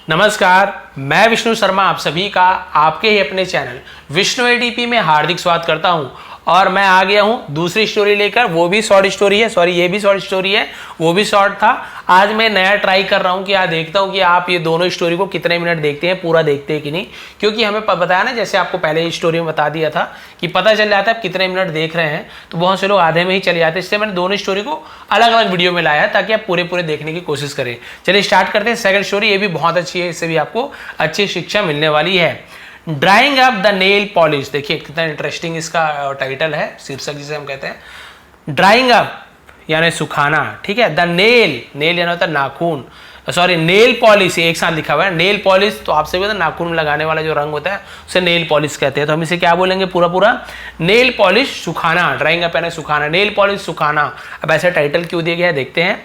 नमस्कार, मैं विष्णु शर्मा आप सभी का आपके ही अपने चैनल विष्णु एडीपी में हार्दिक स्वागत करता हूं। और मैं आ गया हूं दूसरी स्टोरी लेकर। वो भी शॉर्ट स्टोरी है, सॉरी ये भी शॉर्ट स्टोरी है, वो भी शॉर्ट था। आज मैं नया ट्राई कर रहा हूं कि आज देखता हूं कि आप ये दोनों स्टोरी को कितने मिनट देखते हैं, पूरा देखते हैं कि नहीं। क्योंकि हमें बताया ना, जैसे आपको पहले ही स्टोरी में बता दिया था कि पता चल जाता है आप कितने मिनट देख रहे हैं, तो बहुत से लोग आधे में ही चले जाते हैं। इसलिए मैंने दोनों स्टोरी को अलग अलग वीडियो में लाया है ताकि आप पूरे देखने की कोशिश करें। चलिए स्टार्ट करते हैं। सेकंड स्टोरी ये भी बहुत अच्छी है, इससे भी आपको अच्छी शिक्षा मिलने वाली है। Drawing up the nail polish. देखिए कितना इंटरेस्टिंग इसका टाइटल है, शीर्षक जिसे हम कहते हैं। ड्राइंग अप यानी सुखाना, ठीक है। द नेल, नेल यानी होता है नाखून, सॉरी नेल पॉलिश एक साथ लिखा हुआ है। नेल पॉलिश तो आपसे भी नाखून में लगाने वाला जो रंग होता है उसे नेल पॉलिश कहते हैं। तो हम इसे क्या बोलेंगे पूरा नेल पॉलिश सुखाना। ड्राइंग अप यानी सुखाना, नेल पॉलिश सुखाना। अब ऐसा टाइटल क्यों दिया गया है देखते हैं।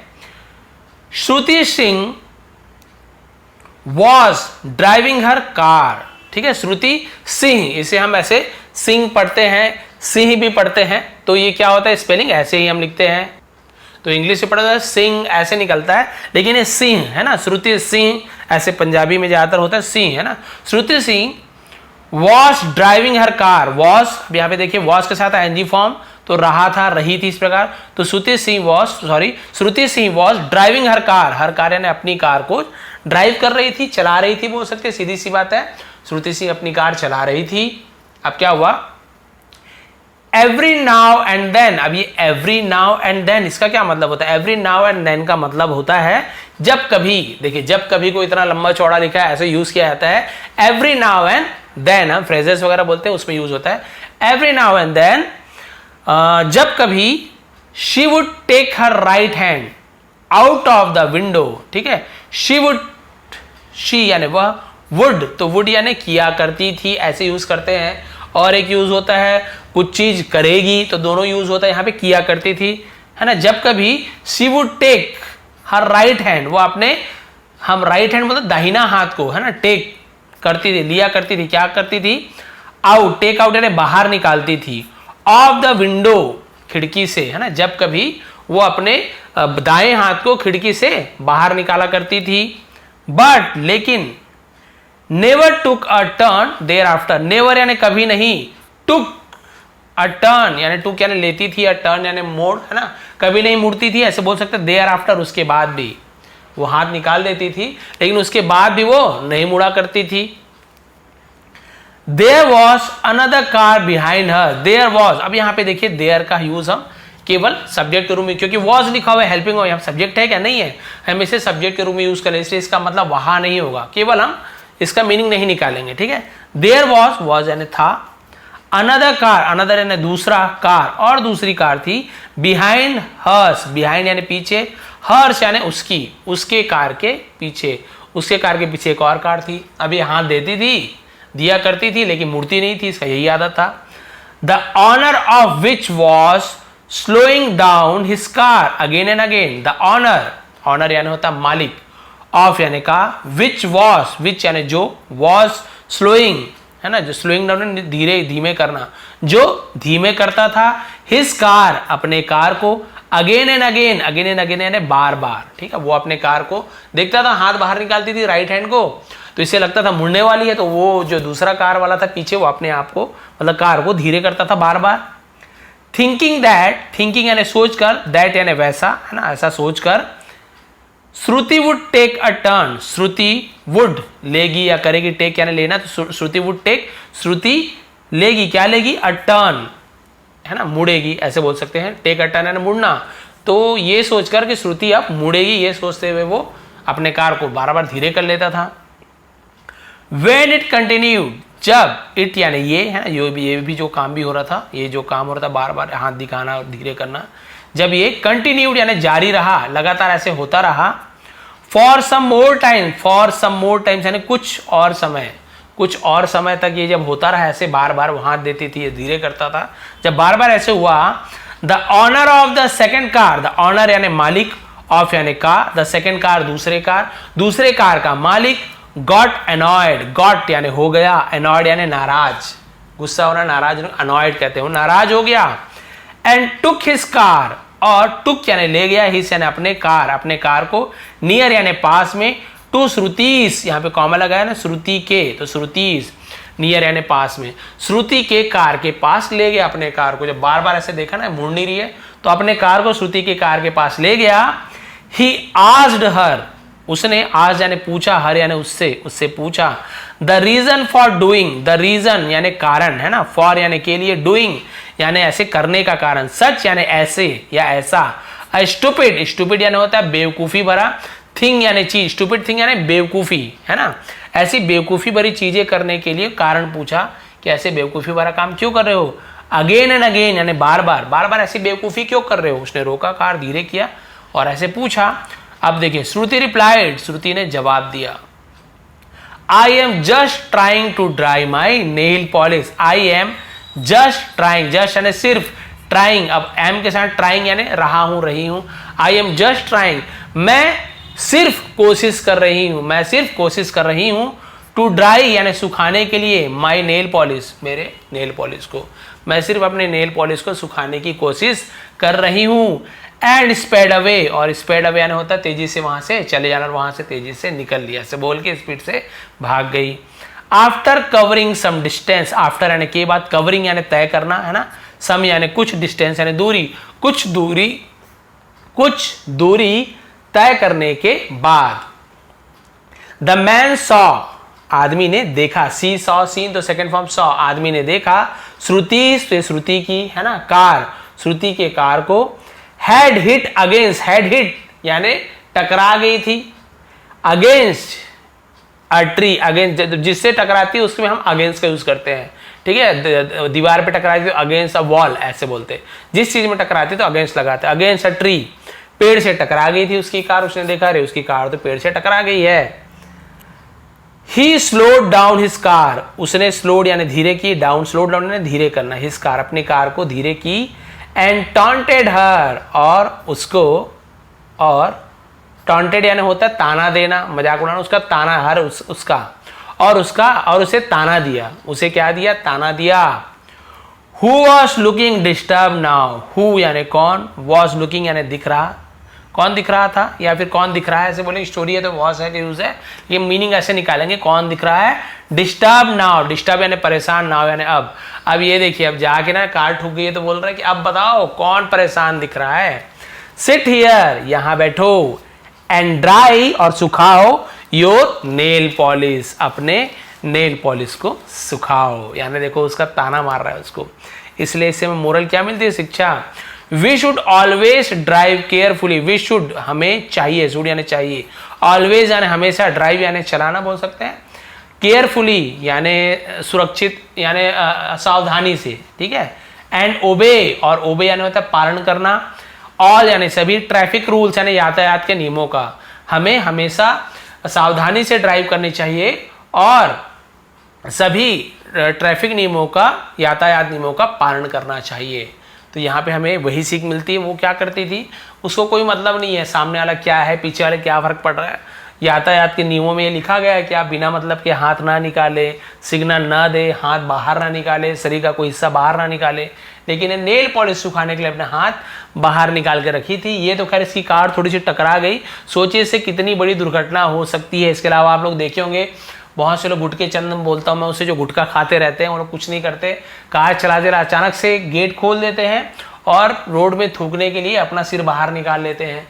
Shruti Singh was driving her car, ठीक है। श्रुति सिंह, इसे हम ऐसे सिंह पढ़ते हैं, सिंह भी पढ़ते हैं, तो ये क्या होता है स्पेलिंग ऐसे ही हम लिखते हैं। तो इंग्लिश से पढ़ा जाता है सिंह, ऐसे निकलता है, लेकिन ये सिंह है ना, श्रुति सिंह ऐसे पंजाबी में ज्यादातर होता है सिंह, है ना। Shruti Singh was driving her car. Was, यहाँ पे देखिए वॉज के साथ एनजी फॉर्म, तो रहा था, रही थी, इस प्रकार। तो Shruti Singh was driving her car यानी अपनी कार को ड्राइव कर रही थी, चला रही थी, बोल सकते, सीधी सी बात है। श्रुति सिंह अपनी कार चला रही थी। अब क्या हुआ, एवरी नाउ एंड देन। अब ये एवरी नाउ एंड देन इसका क्या मतलब होता है? एवरी नाउ एंड देन का मतलब होता है जब कभी, देखिए जब कभी को इतना लंबा चौड़ा लिखा है, ऐसे यूज किया जाता है। एवरी नाउ एंड देन, हम फ्रेजेस वगैरह बोलते हैं उसमें यूज होता है। एवरी नाउ एंड देन, जब कभी she would take her right hand out of the window, ठीक है। शी यानी वह, वुड तो वुड यानी किया करती थी, ऐसे यूज करते हैं। और एक यूज होता है कुछ चीज करेगी, तो दोनों यूज होता है। यहाँ पे किया करती थी, है ना। जब कभी she would take her right hand, वो अपने, हम राइट हैंड मतलब दाहिना हाथ को, है ना, टेक करती थी, लिया करती थी, क्या करती थी, आउट, टेक आउट यानी बाहर निकालती थी, ऑफ द विंडो खिड़की से, है ना। जब कभी वो अपने दाएं हाथ को खिड़की से बाहर निकाला करती थी। बट लेकिन never took a turn their after. Never यानी कभी नहीं, टुक अ टर्न यानी टुक यानी लेती थी, अ टर्न यानी मोड़, है ना, कभी नहीं मुड़ती थी, ऐसे बोल सकते। देयर आफ्टर उसके बाद भी, वो हाथ निकाल देती थी लेकिन उसके बाद भी वो नहीं मुड़ा करती थी। There was another car behind her. There was, अब यहां पे देखिए देयर का यूज हम केवल सब्जेक्ट के रूप में, क्योंकि वॉज लिखा हुआ है हेल्पिंग हो, यहाँ सब्जेक्ट है क्या, नहीं है, हम इसे सब्जेक्ट के रूप में यूज करें, इसलिए इसका मतलब वहां नहीं होगा, केवल हम इसका मीनिंग नहीं निकालेंगे, ठीक है। देयर वॉज यानी था, अनदर कार, अनदर यानी दूसरा, कार और दूसरी कार थी, बिहाइंड हर्स, बिहाइंड यानी पीछे, हर्स यानी उसकी, उसके कार के पीछे, उसके कार के पीछे एक और कार थी। अब ये हाथ देती थी, दिया करती थी, लेकिन मुड़ती नहीं थी, इसका यही आदत था। The owner of which was slowing down his car again and again. The owner, owner यानी होता मालिक, ऑफ यानी का, विच वॉज, विच यानी जो, वॉज स्लोइंग, है ना, जो स्लोइंग डाउन धीरे धीमे करना, जो धीमे करता था, हिज कार अपने कार को, again and again, again and again यानी बार बार, ठीक है। वो अपने कार को देखता था, हाथ बाहर निकालती थी राइट हैंड को, तो इसे लगता था मुड़ने वाली है, तो वो जो दूसरा कार वाला था पीछे, वो अपने आप को मतलब कार को धीरे करता था बार बार। थिंकिंग दैट, थिंकिंग यानी सोच कर, दैट यानी वैसा, है ना, ऐसा सोच कर। Shruti would take a turn, Shruti would लेगी या करेगी, टेक यानी लेना, तो श्रुति वुड टेक, श्रुति लेगी, क्या लेगी, अ टर्न, है ना, मुड़ेगी, ऐसे बोल सकते हैं। टेक अ टर्न यानी मुड़ना, तो ये सोचकर कि श्रुति अब मुड़ेगी, ये सोचते हुए वो अपने कार को बार बार धीरे कर लेता था। When it continued, जब, इट यानी ये, है ना, ये भी जो काम भी हो रहा था, ये जो काम हो रहा था बार बार हाथ दिखाना और धीरे करना, जब ये कंटिन्यूड यानी जारी रहा, लगातार ऐसे होता रहा। For some more time, for some more time यानी कुछ और समय, कुछ और समय तक ये जब होता रहा, ऐसे बार बार वो हाथ देती थी, ये धीरे करता था, जब बार बार ऐसे हुआ। The owner of the second car, the owner यानी मालिक, ऑफ यानी का, द सेकेंड कार दूसरे कार का मालिक, गॉट एनॉयड, गॉट यानी हो गया, एनॉयड यानी नाराज, गुस्सा होना, नाराज, अनॉयड कहते हो, नाराज हो गया। एंड टुक हिज कार, और टुक यानी ले गया, हिज यानी अपने कार को, नियर यानी पास में, टू श्रुतीस, यहाँ पे कॉमा लगा है ना, श्रुति के, तो श्रुतीस नियर यानी पास में, श्रुति के कार के पास ले गया अपने कार को। जब बार बार ऐसे देखा ना मुड़ नहीं रही है, तो अपने कार को श्रुति के कार के पास ले गया। ही आस्क्ड हर, उसने आज यानी पूछा, हर यानी उससे पूछा। The reason for doing, the reason यानी कारण है ना, फॉर यानी के लिए, डूइंग यानी ऐसे करने का कारण, सच यानी ऐसे या ऐसा। स्टूपिड, स्टूपिड यानी होता है बेवकूफी भरा, थिंग यानी चीज, स्टूपिड थिंग यानी बेवकूफी है ना, ऐसी बेवकूफी भरी चीजें करने के लिए कारण पूछा कि ऐसे बेवकूफी भरा काम क्यों कर रहे हो। अगेन एंड अगेन यानी बार बार ऐसी बेवकूफी क्यों कर रहे हो। उसने रोका कार, धीरे किया और ऐसे पूछा। अब देखिए, श्रुति रिप्लाइड, श्रुति ने जवाब दिया, I am just trying to dry my nail polish. I am just trying, just यानी सिर्फ, ट्राइंग अब एम के साथ ट्राइंग यानी रहा हूं, रही हूं। आई एम जस्ट ट्राइंग, मैं सिर्फ कोशिश कर रही हूं, मैं सिर्फ कोशिश कर रही हूं। टू ड्राई यानी सुखाने के लिए, माई नेल पॉलिश, मेरे नेल पॉलिश को, मैं सिर्फ अपने नेल पॉलिश को सुखाने की कोशिश कर रही हूं। एंड स्पेड अवे, और स्पेड अवे यानी होता है तेजी से वहां से चले जाना, वहां से तेजी से निकल लिया, ऐसे बोल के स्पीड से भाग गई। After covering some distance, after यानी के बाद, कवरिंग यानी तय करना है ना, सम यानी कुछ, डिस्टेंस यानी दूरी, कुछ दूरी तय करने के बाद। द मैन सॉ, आदमी ने देखा, सी सॉ, सीन तो सेकेंड फॉर्म सॉ, आदमी ने देखा। श्रुति, तो श्रुति की है ना कार, श्रुति के कार को। Had hit against, had hit यानी टकरा गई थी, अगेंस्ट अ ट्री, अगेंस्ट जिससे टकराती है उसमें हम अगेंस्ट का यूज करते हैं, ठीक है। दीवार पे टकराती तो अगेंस्ट अ वॉल ऐसे बोलते हैं, जिस चीज में टकराती तो अगेंस्ट लगाते हैं। अगेंस्ट अ ट्री, पेड़ से टकरा गई थी उसकी कार, उसने देखा रे उसकी कार तो पेड़ से टकरा गई है। ही स्लोड डाउन हिज कार, उसने स्लोड यानी धीरे की, डाउन स्लोड डाउन यानी धीरे करना, हिज कार अपनी कार को धीरे की। एंड टॉन्टेड हर, और उसको, और टॉन्टेड यानी होता है ताना देना, मजाक उड़ाना, उसका ताना, हर उसका और उसे ताना दिया, उसे क्या दिया, ताना दिया। Who was looking disturb now, who यानी कौन, वॉज लुकिंग यानी दिख रहा, कौन दिख रहा था या फिर कौन दिख रहा है, ऐसे बोलेंगे, स्टोरी है तो वॉज है कि यूज है, ये मीनिंग ऐसे निकालेंगे, कौन दिख रहा है। डिस्टर्ब नाउ, डिस्टर्ब यानी परेशान, नाउ यानी अब ये देखिए, अब जाके ना कार ठुक गई है तो बोल रहा है कि अब बताओ कौन परेशान दिख रहा है। सिट हियर, यहां बैठो। एंड ड्राई और सुखाओ योर नेल पॉलिश, अपने नेल पॉलिश को सुखाओ, यानी देखो उसका ताना मार रहा है उसको। इसलिए इससे में मोरल क्या मिलती है, शिक्षा। We should always drive carefully, we should हमें चाहिए, शुड यानी चाहिए, ऑलवेज यानी हमेशा, ड्राइव यानी चलाना बोल सकते हैं, केयरफुली यानी सुरक्षित यानी सावधानी से, ठीक है। एंड ओबे, और ओबे यानी होता है पालन करना। ऑल यानी सभी, ट्रैफिक रूल्स यानी यातायात के नियमों का, हमें हमेशा सावधानी से ड्राइव करनी चाहिए और सभी ट्रैफिक नियमों का, यातायात नियमों का पालन करना चाहिए। तो यहाँ पे हमें वही सीख मिलती है। वो क्या करती थी, उसको कोई मतलब नहीं है सामने वाला क्या है, पीछे वाले क्या फर्क पड़ रहा है। यातायात के नियमों में ये लिखा गया है कि आप बिना मतलब के हाथ ना निकाले, सिग्नल ना दे, हाथ बाहर ना निकाले, शरीर का कोई हिस्सा बाहर ना निकाले, लेकिन नेल पॉलिश सुखाने के लिए अपने हाथ बाहर निकाल के रखी थी। ये तो खैर इसकी कार थोड़ी सी टकरा गई, सोचिए इससे कितनी बड़ी दुर्घटना हो सकती है। इसके अलावा आप लोग देखे होंगे बहुत से लोग गुटके चंदन बोलता हूँ मैं उससे, जो गुटखा खाते रहते हैं वो लोग कुछ नहीं करते, कार चलाते रहे अचानक से गेट खोल देते हैं और रोड में थूकने के लिए अपना सिर बाहर निकाल लेते हैं।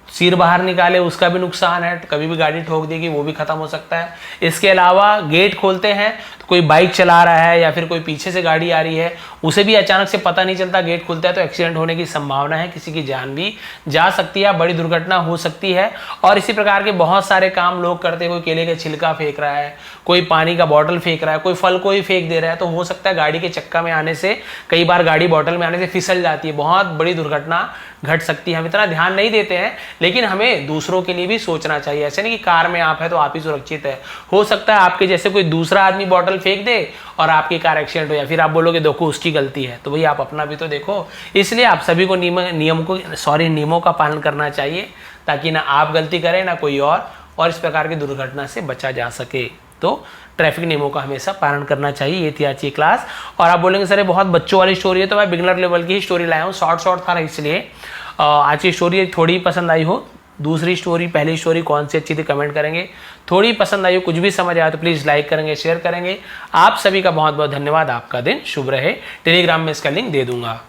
सिर बाहर निकाले उसका भी नुकसान है, कभी भी गाड़ी ठोक देगी, वो भी खत्म हो सकता है। इसके अलावा गेट खोलते हैं तो कोई बाइक चला रहा है या फिर कोई पीछे से गाड़ी आ रही है, उसे भी अचानक से पता नहीं चलता, गेट खुलता है तो एक्सीडेंट होने की संभावना है, किसी की जान भी जा सकती है, बड़ी दुर्घटना हो सकती है। और इसी प्रकार के बहुत सारे काम लोग करते हैं, कोई केले का छिलका फेंक रहा है, कोई पानी का बॉटल फेंक रहा है, कोई फल को ही फेंक दे रहा है, तो हो सकता है गाड़ी के चक्का में आने से, कई बार गाड़ी बॉटल में आने से फिसल जाती है, बहुत बड़ी दुर्घटना घट सकती है। हम इतना ध्यान नहीं देते हैं, लेकिन हमें दूसरों के लिए भी सोचना चाहिए। ऐसे नहीं कि कार में आप है तो आप ही सुरक्षित है, हो सकता है आपके जैसे कोई दूसरा आदमी बॉटल फेंक दे और आपकी कार एक्सीडेंट हो, या फिर आप बोलोगे देखो उसकी गलती है, तो भाई आप अपना भी तो देखो। इसलिए आप सभी को नियमों का पालन करना चाहिए, ताकि ना आप गलती करें ना कोई और इस प्रकार की दुर्घटना से बचा जा सके। तो ट्रैफिक नियमों का हमेशा पालन करना चाहिए। ये थी आज की क्लास। और आप बोलेंगे सर ये बहुत बच्चों वाली स्टोरी है, तो मैं बिगनर लेवल की ही स्टोरी लाया हूँ, शॉर्ट था इसलिए आज की स्टोरी थोड़ी पसंद आई हो दूसरी स्टोरी, पहली स्टोरी कौन सी अच्छी थी कमेंट करेंगे। थोड़ी पसंद आई हो, कुछ भी समझ आया तो प्लीज़ लाइक करेंगे, शेयर करेंगे। आप सभी का बहुत बहुत धन्यवाद। आपका दिन शुभ रहे। टेलीग्राम में इसका लिंक दे दूंगा।